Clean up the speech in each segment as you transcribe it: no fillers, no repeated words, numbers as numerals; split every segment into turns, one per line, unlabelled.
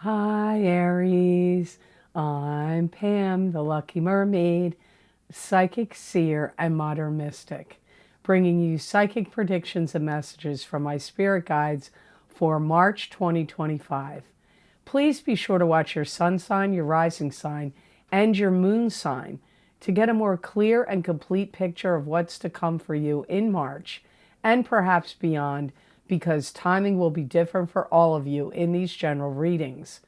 Hi, Aries. I'm Pam, the Lucky Mermaid, psychic seer and modern mystic, bringing you psychic predictions and messages from my spirit guides for March 2025. Please be sure to watch your sun sign, your rising sign, and your moon sign to get a more clear and complete picture of what's to come for you in March and perhaps beyond, because timing will be different for all of you in these general readings.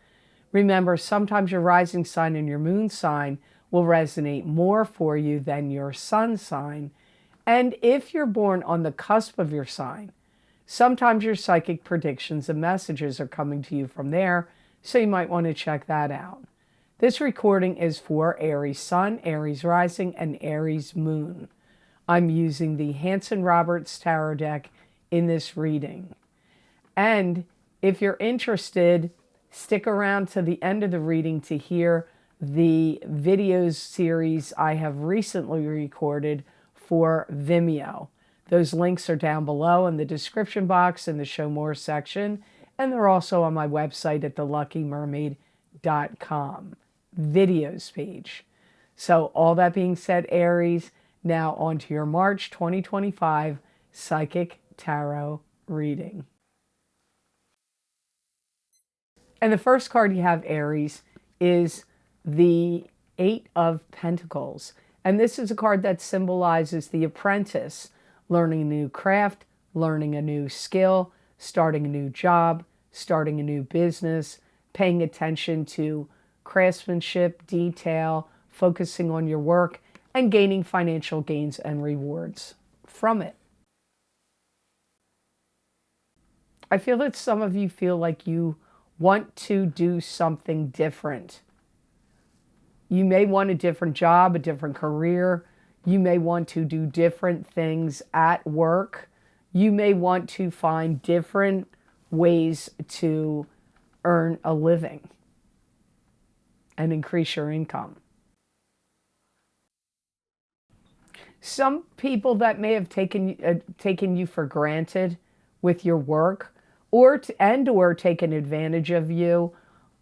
Remember, sometimes your rising sign and your moon sign will resonate more for you than your sun sign. And if you're born on the cusp of your sign, sometimes your psychic predictions and messages are coming to you from there, so you might want to check that out. This recording is for Aries Sun, Aries Rising, and Aries Moon. I'm using the Hanson-Roberts Tarot deck in this reading. And if you're interested, stick around to the end of the reading to hear the videos series I have recently recorded for Vimeo. Those links are down below in the description box in the Show More section, and they're also on my website at theluckymermaid.com videos page. So all that being said, Aries, now on to your March 2025 Psychic Tarot reading. And the first card you have, Aries, is the Eight of Pentacles. And this is a card that symbolizes the apprentice, learning a new craft, learning a new skill, starting a new job, starting a new business, paying attention to craftsmanship, detail, focusing on your work, and gaining financial gains and rewards from it. I feel that some of you feel like you want to do something different. You may want a different job, a different career. You may want to do different things at work. You may want to find different ways to earn a living and increase your income. Some people that may have taken you for granted with your work, or taken advantage of you,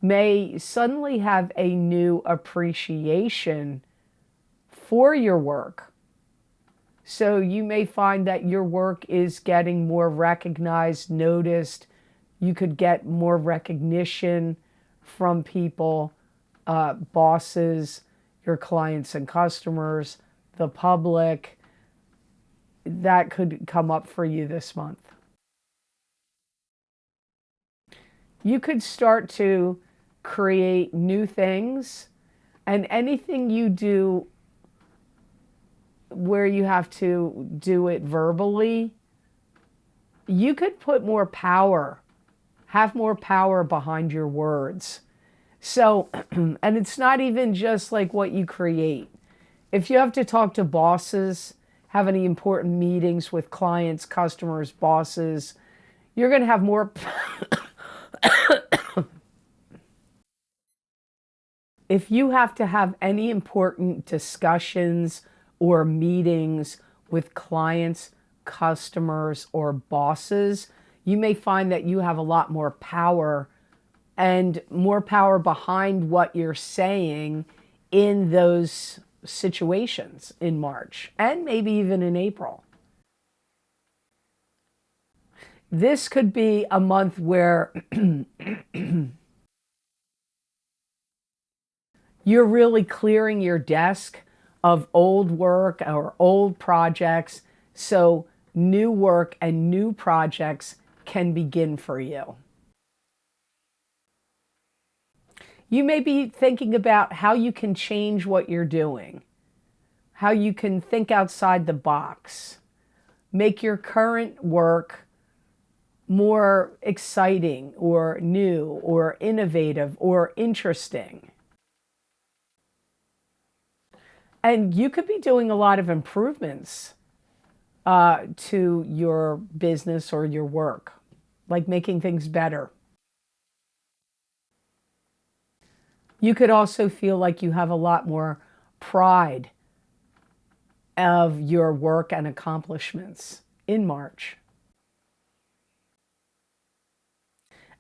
may suddenly have a new appreciation for your work. So you may find that your work is getting more recognized, noticed. You could get more recognition from people, bosses, your clients and customers, the public. That could come up for you this month. You could start to create new things, and anything you do where you have to do it verbally, you could put more power, have more power behind your words. So, and it's not even just like what you create. If you have to talk to bosses, have any important meetings with clients, customers, bosses, you're going to have more if you have to have any important discussions or meetings with clients, customers, or bosses, you may find that you have a lot more power and more power behind what you're saying in those situations in March and maybe even in April. This could be a month where you're really clearing your desk of old work or old projects, so new work and new projects can begin for you. You may be thinking about how you can change what you're doing, how you can think outside the box, make your current work more exciting or new or innovative or interesting. And you could be doing a lot of improvements to your business or your work, like making things better. You could also feel like you have a lot more pride of your work and accomplishments in March.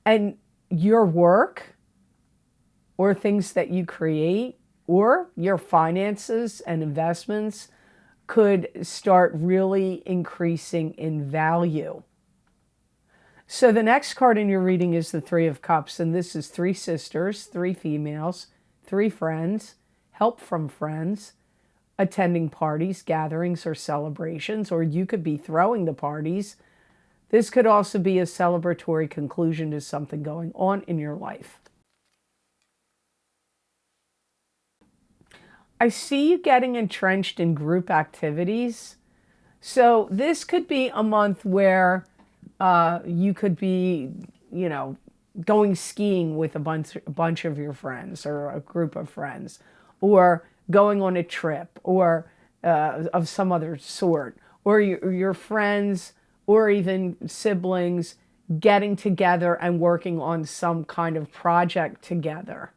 And your work or things that you create, or your finances and investments could start really increasing in value. So the next card in your reading is the Three of Cups, and this is 3 sisters, 3 females, 3 friends, help from friends, attending parties, gatherings, or celebrations, or you could be throwing the parties. This could also be a celebratory conclusion to something going on in your life. I see you getting entrenched in group activities. So this could be a month where you could be, going skiing with a bunch of your friends or a group of friends, or going on a trip or of some other sort, or your friends or even siblings getting together and working on some kind of project together,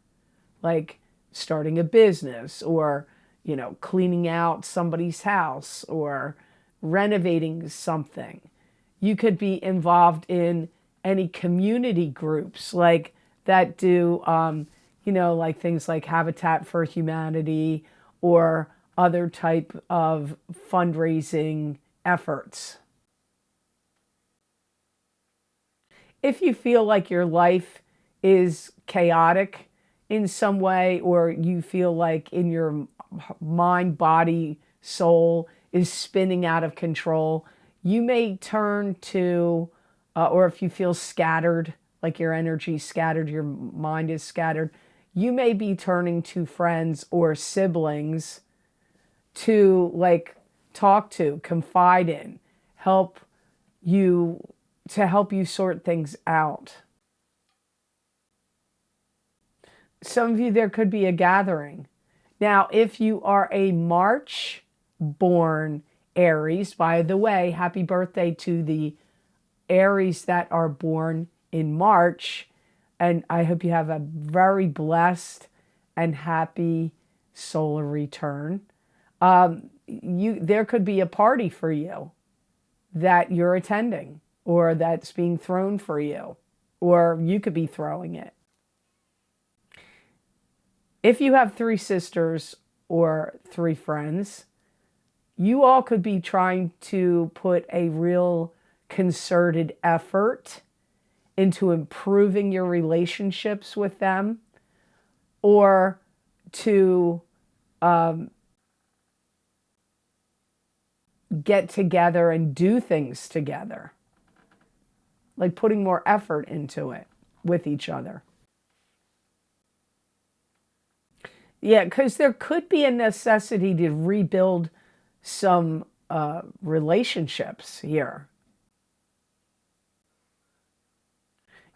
like starting a business or, cleaning out somebody's house or renovating something. You could be involved in any community groups like that do, like things like Habitat for Humanity or other type of fundraising efforts. If you feel like your life is chaotic in some way, or you feel like in your mind, body, soul is spinning out of control, you may turn to, or if you feel scattered, like your energy is scattered, your mind is scattered, you may be turning to friends or siblings to talk to, confide in, to help you sort things out. Some of you, there could be a gathering. Now, if you are a March born Aries, by the way, happy birthday to the Aries that are born in March. And I hope you have a very blessed and happy solar return. There could be a party for you that you're attending, or that's being thrown for you, or you could be throwing it. If you have 3 sisters or 3 friends, you all could be trying to put a real concerted effort into improving your relationships with them, or to get together and do things together, like putting more effort into it with each other. Yeah, because there could be a necessity to rebuild some relationships here.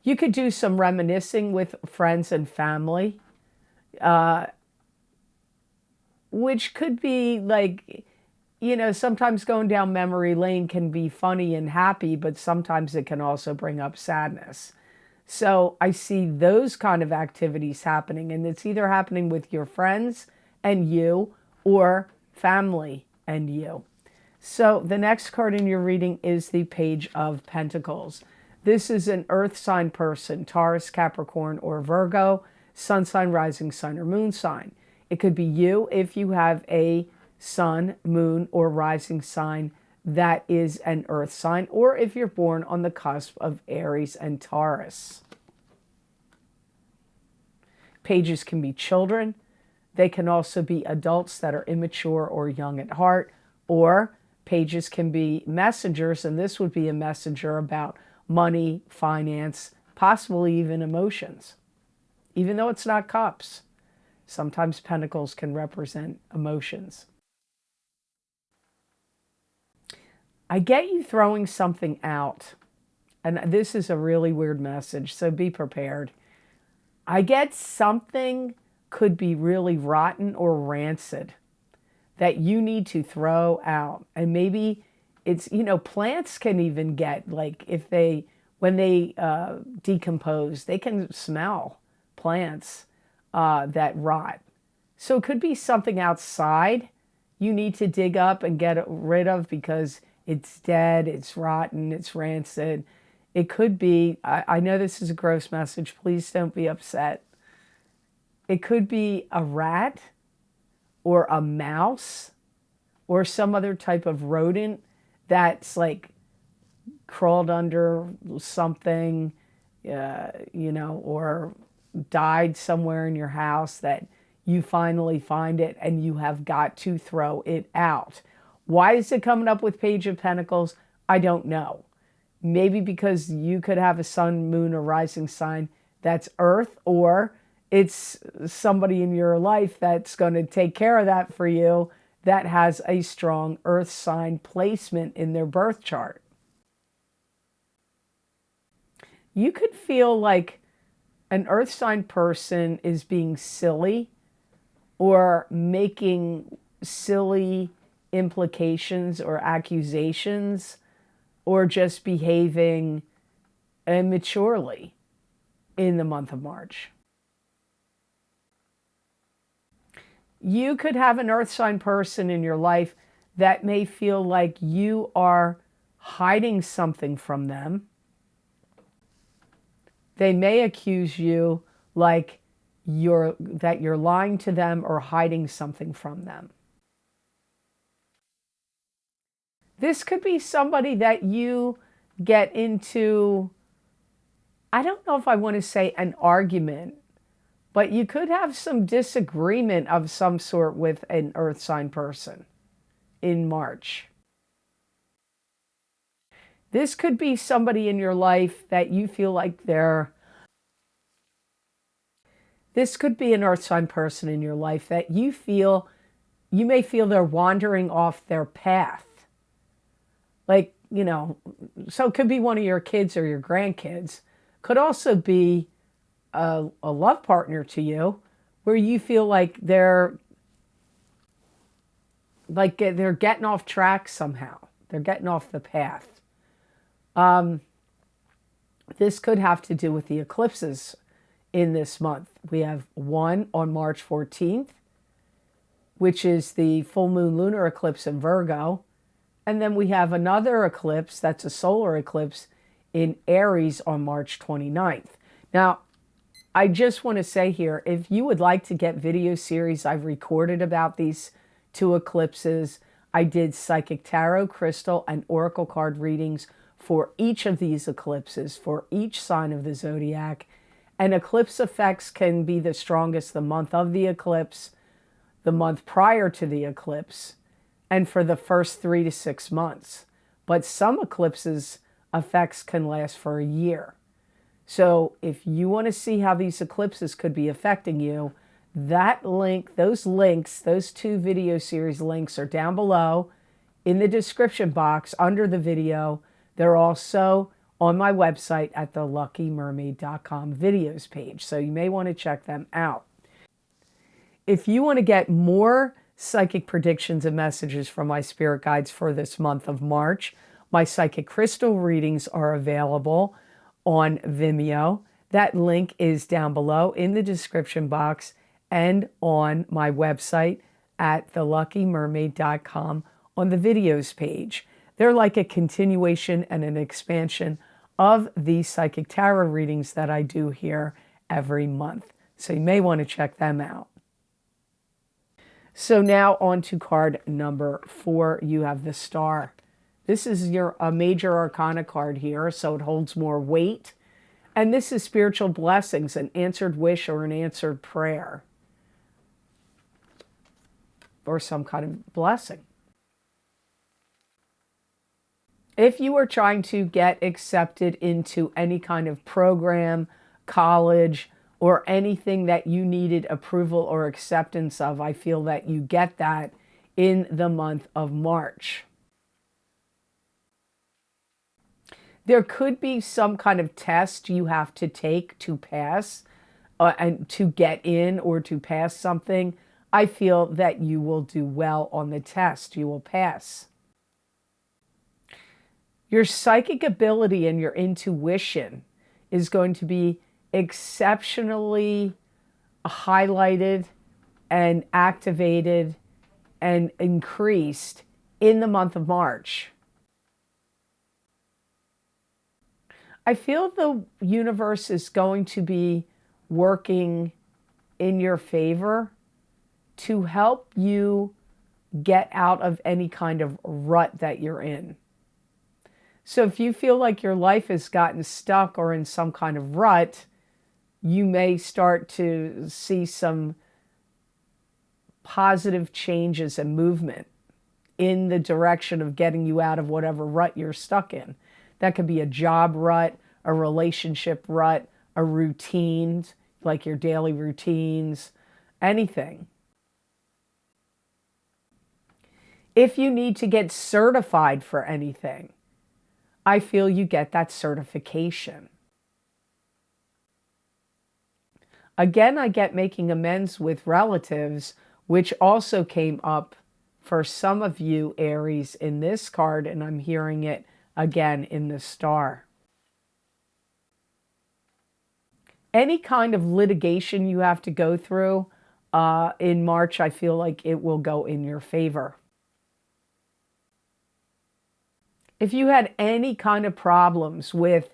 You could do some reminiscing with friends and family, which could be like, sometimes going down memory lane can be funny and happy, but sometimes it can also bring up sadness. So I see those kind of activities happening, and it's either happening with your friends and you, or family and you. So the next card in your reading is the Page of Pentacles. This is an earth sign person, Taurus, Capricorn, or Virgo, sun sign, rising sign, or moon sign. It could be you if you have a sun, moon, or rising sign that is an earth sign, or if you're born on the cusp of Aries and Taurus. Pages can be children. They can also be adults that are immature or young at heart, or pages can be messengers, and this would be a messenger about money, finance, possibly even emotions. Even though it's not cups, sometimes pentacles can represent emotions. I get you throwing something out, and this is a really weird message, so be prepared. I get something could be really rotten or rancid that you need to throw out. And maybe it's, plants can even get, like, when they decompose, they can smell plants that rot. So it could be something outside you need to dig up and get rid of because it's dead, it's rotten, it's rancid. It could be, I know this is a gross message, please don't be upset. It could be a rat or a mouse or some other type of rodent that's like crawled under something, or died somewhere in your house that you finally find it and you have got to throw it out. Why is it coming up with Page of Pentacles? I don't know. Maybe because you could have a sun, moon, or rising sign that's Earth, or it's somebody in your life that's going to take care of that for you that has a strong Earth sign placement in their birth chart. You could feel like an Earth sign person is being silly or making silly implications or accusations or just behaving immaturely in the month of March. You could have an Earth sign person in your life that may feel like you are hiding something from them. They may accuse you like that you're lying to them or hiding something from them. This could be somebody that you get into, I don't know if I want to say an argument, but you could have some disagreement of some sort with an Earth sign person in March. This could be somebody in your life that you feel like this could be an Earth sign person in your life that you may feel they're wandering off their path. Like, so it could be one of your kids or your grandkids. Could also be a love partner to you where you feel like they're getting off track somehow. They're getting off the path. This could have to do with the eclipses in this month. We have one on March 14th, which is the full moon lunar eclipse in Virgo. And then we have another eclipse, that's a solar eclipse, in Aries on March 29th. Now, I just want to say here, if you would like to get video series I've recorded about these two eclipses, I did psychic tarot, crystal, and oracle card readings for each of these eclipses, for each sign of the zodiac. And eclipse effects can be the strongest the month of the eclipse, the month prior to the eclipse, and for the first 3 to 6 months. But some eclipses effects can last for a year. So if you want to see how these eclipses could be affecting you, those two video series links are down below in the description box under the video. They're also on my website at the luckymermaid.com videos page. So you may want to check them out. If you want to get more psychic predictions and messages from my spirit guides for this month of March, my psychic crystal readings are available on Vimeo. That link is down below in the description box and on my website at theluckymermaid.com on the videos page. They're like a continuation and an expansion of the psychic tarot readings that I do here every month. So you may want to check them out. So now on to card number 4, you have the Star. This is a major arcana card here, so it holds more weight. And this is spiritual blessings, an answered wish or an answered prayer, or some kind of blessing. If you are trying to get accepted into any kind of program, college, or anything that you needed approval or acceptance of, I feel that you get that in the month of March. There could be some kind of test you have to take to pass and to get in or to pass something. I feel that you will do well on the test. You will pass. Your psychic ability and your intuition is going to be exceptionally highlighted and activated and increased in the month of March. I feel the universe is going to be working in your favor to help you get out of any kind of rut that you're in. So if you feel like your life has gotten stuck or in some kind of rut, you may start to see some positive changes and movement in the direction of getting you out of whatever rut you're stuck in. That could be a job rut, a relationship rut, a routine, like your daily routines, anything. If you need to get certified for anything, I feel you get that certification. Again, I get making amends with relatives, which also came up for some of you, Aries, in this card, and I'm hearing it again in the star. Any kind of litigation you have to go through in March, I feel like it will go in your favor. If you had any kind of problems with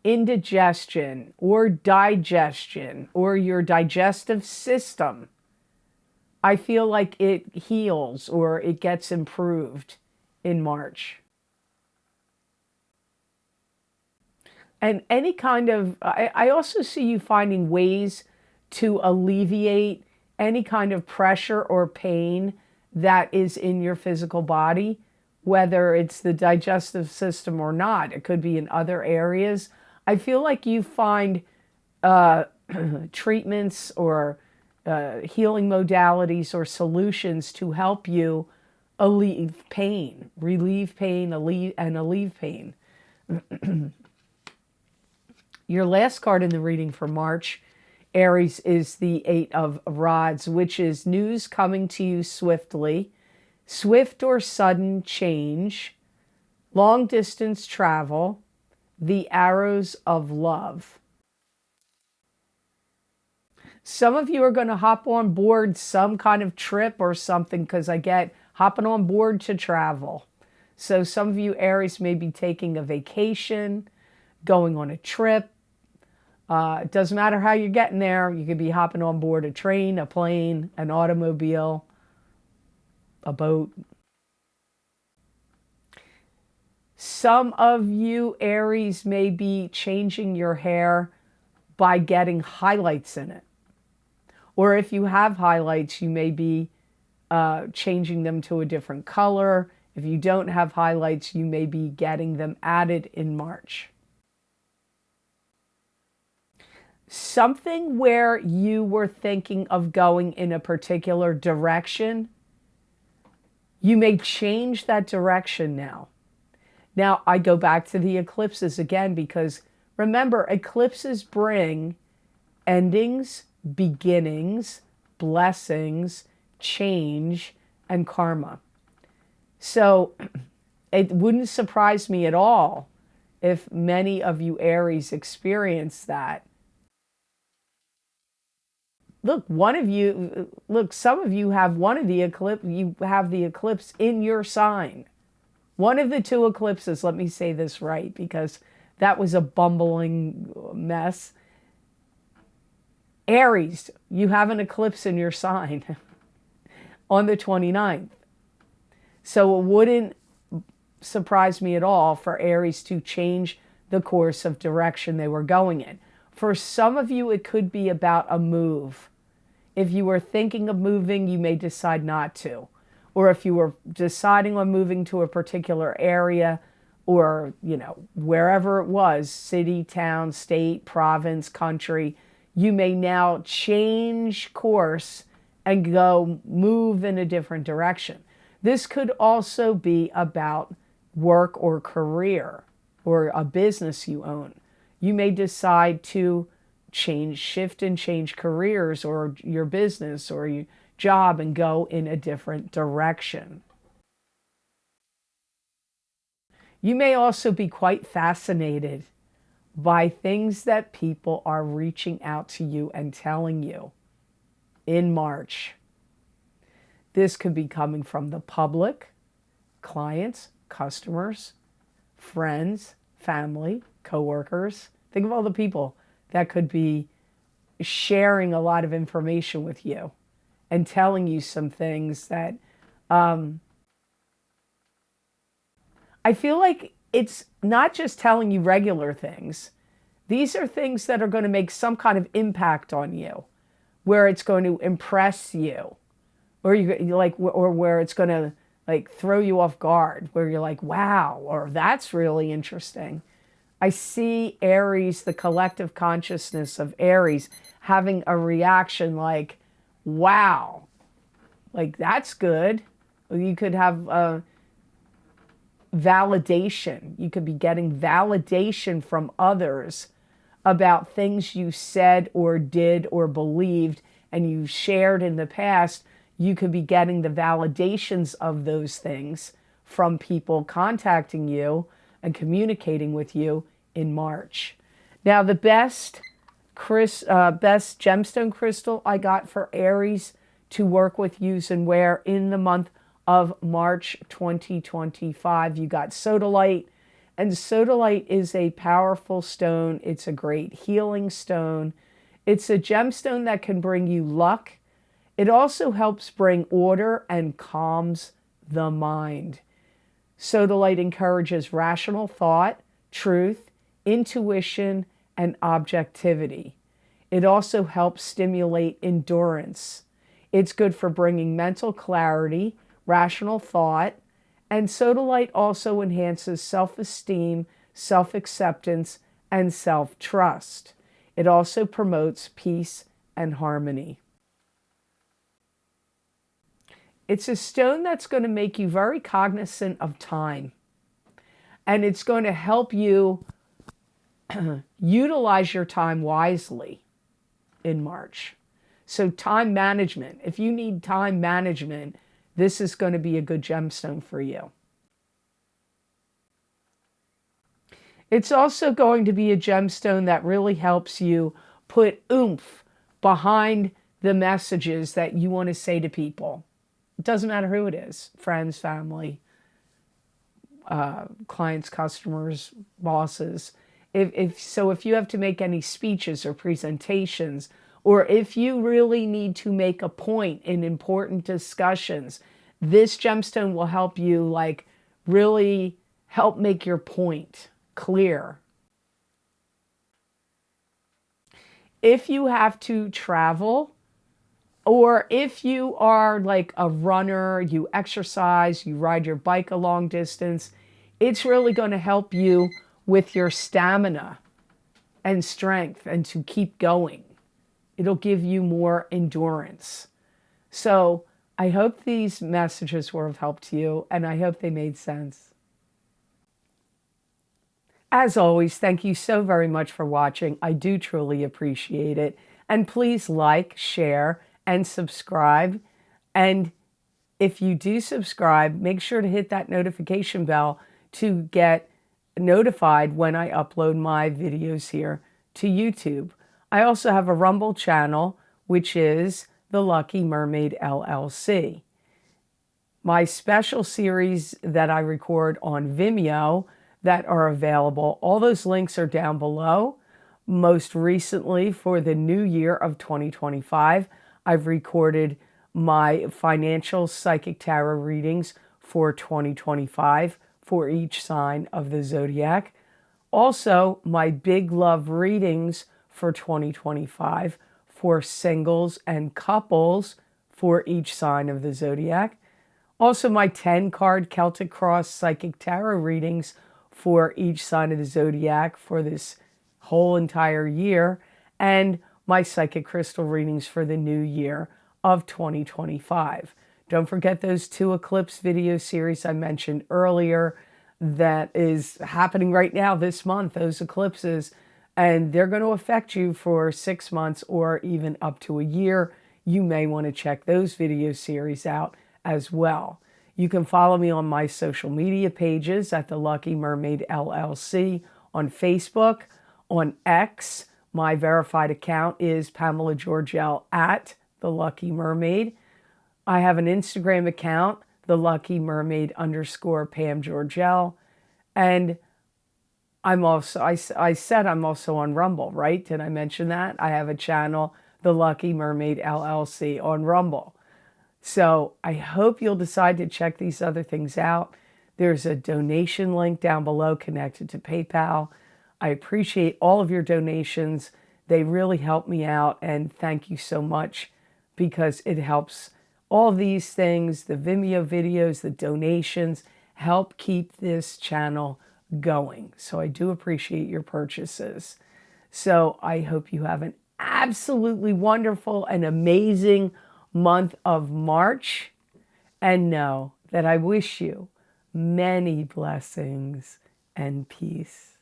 indigestion or digestion or your digestive system, I feel like it heals or it gets improved in March. And any kind of, I also see you finding ways to alleviate any kind of pressure or pain that is in your physical body, whether it's the digestive system or not. It could be in other areas. I feel like you find treatments or healing modalities or solutions to help you relieve pain, alleviate pain. Your last card in the reading for March, Aries, is the Eight of Rods, which is news coming to you swiftly, swift or sudden change, long distance travel, the arrows of love. Some of you are going to hop on board some kind of trip or something, because I get hopping on board to travel. So some of you, Aries, may be taking a vacation, going on a trip. It doesn't matter how you're getting there. You could be hopping on board a train, a plane, an automobile, a boat. Some of you, Aries, may be changing your hair by getting highlights in it. Or if you have highlights, you may be changing them to a different color. If you don't have highlights, you may be getting them added in March. Something where you were thinking of going in a particular direction, you may change that direction now. Now, I go back to the eclipses again, because remember, eclipses bring endings, beginnings, blessings, change, and karma. So it wouldn't surprise me at all if many of you Aries experience that. Look, some of you have one of the eclipse, you have the eclipse in your sign. One of the two eclipses, let me say this right, because that was a bumbling mess. Aries, you have an eclipse in your sign on the 29th. So it wouldn't surprise me at all for Aries to change the course of direction they were going in. For some of you, it could be about a move. If you were thinking of moving, you may decide not to. Or if you were deciding on moving to a particular area, or, wherever it was, city, town, state, province, country, you may now change course and move in a different direction. This could also be about work or career or a business you own. You may decide to shift and change careers or your business or your job and go in a different direction. You may also be quite fascinated by things that people are reaching out to you and telling you in March. This could be coming from the public, clients, customers, friends, family, coworkers. Think of all the people that could be sharing a lot of information with you and telling you some things that I feel like it's not just telling you regular things. These are things that are going to make some kind of impact on you, where it's going to impress you, or or where it's going to like throw you off guard, where you're like, wow, or that's really interesting. I see Aries, the collective consciousness of Aries, having a reaction like, wow, like that's good. You could have validation. You could be getting validation from others about things you said or did or believed and you shared in the past. You could be getting the validations of those things from people contacting you and communicating with you in March. Now, the best gemstone crystal I got for Aries to work with, use, and wear in the month of March 2025, you got sodalite. And sodalite is a powerful stone. It's a great healing stone. It's a gemstone that can bring you luck. It also helps bring order and calms the mind. Sodalite encourages rational thought, truth, intuition, and objectivity. It also helps stimulate endurance. It's good for bringing mental clarity, rational thought, and sodalite also enhances self-esteem, self-acceptance, and self-trust. It also promotes peace and harmony. It's a stone that's going to make you very cognizant of time. And it's going to help you utilize your time wisely in March. So time management, if you need time management, this is going to be a good gemstone for you. It's also going to be a gemstone that really helps you put oomph behind the messages that you want to say to people. It doesn't matter who it is, friends, family, clients, customers, bosses. If you have to make any speeches or presentations, or if you really need to make a point in important discussions, this gemstone will help you really help make your point clear. If you have to travel, or if you are like a runner, you exercise, you ride your bike a long distance, it's really going to help you with your stamina and strength and to keep going. It'll give you more endurance. So I hope these messages were of help to you, and I hope they made sense. As always, thank you so very much for watching. I do truly appreciate it. And please like, share, and subscribe. And if you do subscribe, make sure to hit that notification bell to get notified when I upload my videos here to YouTube. I also have a Rumble channel, which is the Lucky Mermaid LLC. My special series that I record on Vimeo that are available, all those links are down below. Most recently, for the new year of 2025, I've recorded my financial psychic tarot readings for 2025 for each sign of the zodiac. Also, my big love readings for 2025 for singles and couples for each sign of the zodiac. Also, my 10-card Celtic Cross psychic tarot readings for each sign of the zodiac for this whole entire year, and my psychic crystal readings for the new year of 2025. Don't forget those 2 eclipse video series I mentioned earlier that is happening right now this month, those eclipses, and they're going to affect you for 6 months or even up to a year. You may want to check those video series out as well. You can follow me on my social media pages at the Lucky Mermaid LLC on Facebook. On X, my verified account is Pamela Georgel at the Lucky Mermaid. I have an Instagram account, the Lucky Mermaid _ Pam Georgel. And I said I'm also on Rumble, right? Did I mention that? I have a channel, the Lucky Mermaid LLC, on Rumble. So I hope you'll decide to check these other things out. There's a donation link down below connected to PayPal. I appreciate all of your donations. They really help me out, and thank you so much, because it helps all these things, the Vimeo videos, the donations, help keep this channel going. So I do appreciate your purchases. So I hope you have an absolutely wonderful and amazing month of March, and know that I wish you many blessings and peace.